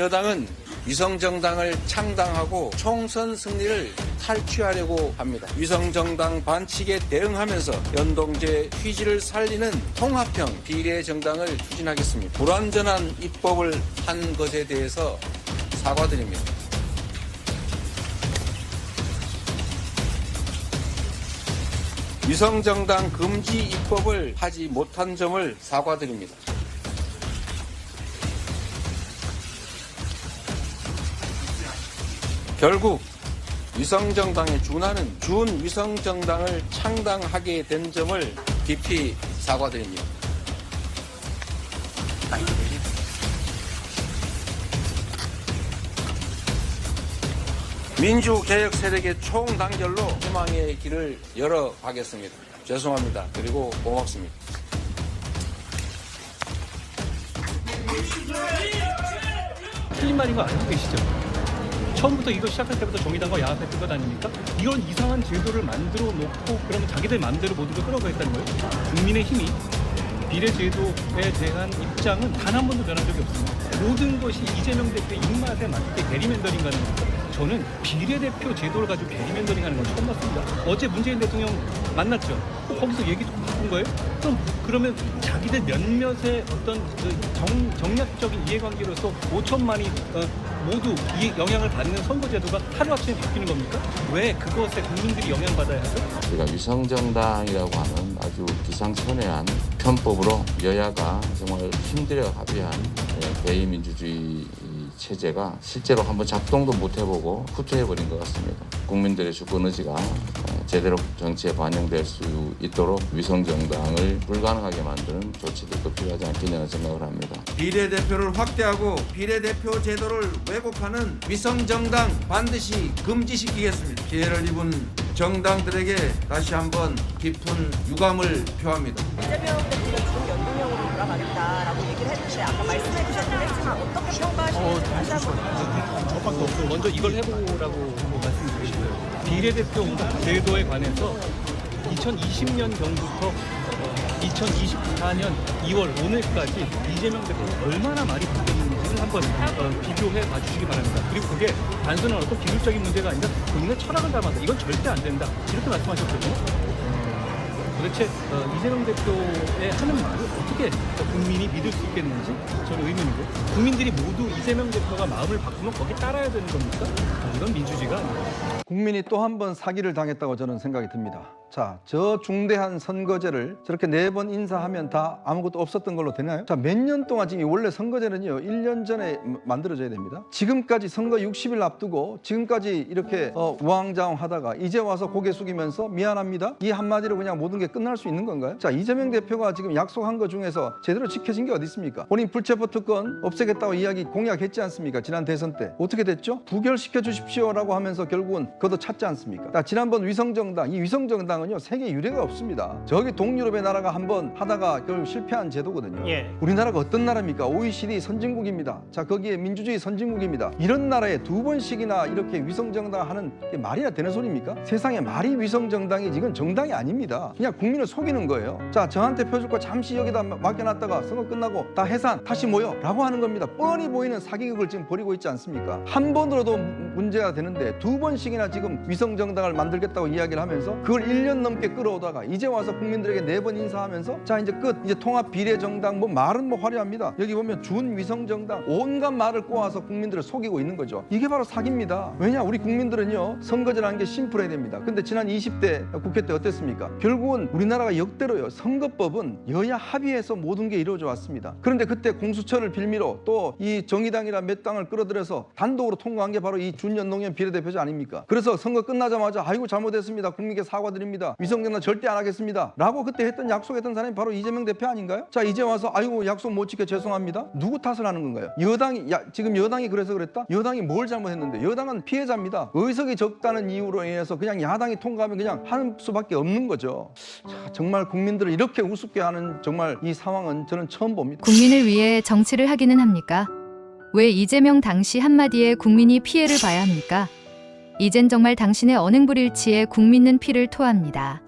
여당은 위성정당을 창당하고 총선 승리를 탈취하려고 합니다. 위성정당 반칙에 대응하면서 연동제 취지를 살리는 통합형 비례정당을 추진하겠습니다. 불완전한 입법을 한 것에 대해서 사과드립니다. 위성정당 금지 입법을 하지 못한 점을 사과드립니다. 결국 위성정당에 준하는 준위성정당을 창당하게 된 점을 깊이 사과드립니다. 민주개혁 세력의 총단결로 희망의 길을 열어가겠습니다. 죄송합니다. 그리고 고맙습니다. 틀린 말인 거 알고 계시죠? 처음부터 이거 시작할 때부터 정의당과 야합했던 것 아닙니까? 이런 이상한 제도를 만들어 놓고 그러면 자기들 마음대로 모두를 끌어가겠다는 거예요? 국민의힘이 비례제도에 대한 입장은 단 한 번도 변한 적이 없습니다. 모든 것이 이재명 대표의 입맛에 맞게 게리맨더링 가는 겁니다. 저는 비례대표 제도를 가지고 게리맨더링 하는 건 처음 봤습니다. 어제 문재인 대통령 만났죠. 거기서 얘기 좀 바꾼 거예요? 그러면 자기들 몇몇의 어떤 그 정략적인 이해관계로서 5천만이 모두 이 영향을 받는 선거제도가 하루아침에 바뀌는 겁니까? 왜 그것에 국민들이 영향받아야 하죠? 우리가 위성정당이라고 하는 아주 기상천외한 편법으로 여야가 정말 힘들여 합의한 대의민주주의 체제가 실제로 한번 작동도 못 해보고 후퇴해버린 것 같습니다. 국민들의 주권 의지가 제대로 정치에 반영될 수 있도록 위성정당을 불가능하게 만드는 조치들도 필요하지 않겠냐는 생각을 합니다. 비례대표를 확대하고 비례대표 제도를 왜곡하는 위성정당 반드시 금지시키겠습니다. 피해를 입은 정당들에게 다시 한번 깊은 유감을 표합니다. 이재명 대표가 준 연동형으로 돌아가겠다라고 얘기를 했는데 아까 말씀해 주셨긴 했지만 어떻게 평가하시는지 다시 한번 먼저 이걸 해보라고 말씀드리고요. 비례대표 제도에 관해서 2020년경부터 2024년 2월 오늘까지 이재명 대표가 얼마나 많이 바뀌었는지를 한번 비교해 봐주시기 바랍니다. 그리고 그게 단순한 어떤 기술적인 문제가 아니라 본인의 철학을 담아서 이건 절대 안 된다 이렇게 말씀하셨거든요. 도대체 이재명 대표의 하는 말을 어떻게 국민이 믿을 수 있겠는지 저는 의문이고, 국민들이 모두 이재명 대표가 마음을 바꾸면 거기 따라야 되는 겁니까? 이건 민주주의가 아닙니다. 국민이 또 한 번 사기를 당했다고 저는 생각이 듭니다. 자, 저 중대한 선거제를 저렇게 4번 인사하면 다 아무것도 없었던 걸로 되나요? 자, 몇 년 동안 지금 원래 선거제는요 1년 전에 만들어져야 됩니다. 지금까지 선거 60일 앞두고 지금까지 이렇게 우왕좌왕 하다가 이제 와서 고개 숙이면서 미안합니다 이 한마디로 그냥 모든 게 끝날 수 있는 건가요? 자, 이재명 대표가 지금 약속한 것 중에서 제대로 지켜진 게 어디 있습니까? 본인 불체포 특권 없애겠다고 이야기 공약했지 않습니까? 지난 대선 때 어떻게 됐죠? 부결시켜 주십시오라고 하면서 결국은 그것도 찾지 않습니까? 자, 지난번 위성정당, 이 위성정당은요 세계 유례가 없습니다. 저기 동유럽의 나라가 한번 하다가 결국 실패한 제도거든요. 우리나라가 어떤 나라입니까? OECD 선진국입니다. 자, 거기에 민주주의 선진국입니다. 이런 나라에 2번씩이나 이렇게 위성정당 하는 게 말이나 되는 소리입니까? 세상에 말이 위성정당이지 이건 정당이 아닙니다. 그냥 국민을 속이는 거예요. 자, 저한테 표줄 거 잠시 여기다 맡겨놨다가 선거 끝나고 다 해산 다시 모여 라고 하는 겁니다. 뻔히 보이는 사기극을 지금 벌이고 있지 않습니까? 한 번으로도 문제가 되는데 2번씩이나 지금 위성정당을 만들겠다고 이야기를 하면서 그걸 1년 넘게 끌어오다가 이제 와서 국민들에게 4번 인사하면서 자, 이제 끝, 이제 통합 비례정당, 말은 화려합니다. 여기 보면 준위성정당 온갖 말을 꼬아서 국민들을 속이고 있는 거죠. 이게 바로 사기입니다. 왜냐, 우리 국민들은요 선거제라는 게 심플해야 됩니다. 근데 지난 20대 국회 때 어땠습니까? 결국은 우리나라가 역대로요 선거법은 여야 합의해서 모든 게 이루어져 왔습니다. 그런데 그때 공수처를 빌미로 또 이 정의당이라 몇 당을 끌어들여서 단독으로 통과한 게 바로 이 준연동형 비례대표제 아닙니까? 그래서 선거 끝나자마자 아이고 잘못했습니다, 국민께 사과드립니다, 위성정당 절대 안 하겠습니다 라고 그때 약속했던 사람이 바로 이재명 대표 아닌가요? 자, 이제 와서 아이고 약속 못 지켜 죄송합니다. 누구 탓을 하는 건가요? 지금 여당이 그래서 그랬다? 여당이 뭘 잘못했는데? 여당은 피해자입니다. 의석이 적다는 이유로 인해서 그냥 야당이 통과하면 그냥 하는 수밖에 없는 거죠. 자, 정말 국민들을 이렇게 우습게 하는 정말 이 상황은 저는 처음 봅니다. 국민을 위해 정치를 하기는 합니까? 왜 이재명 당시 한마디에 국민이 피해를 봐야 합니까? 이젠 정말 당신의 언행불일치에 국민은 피를 토합니다.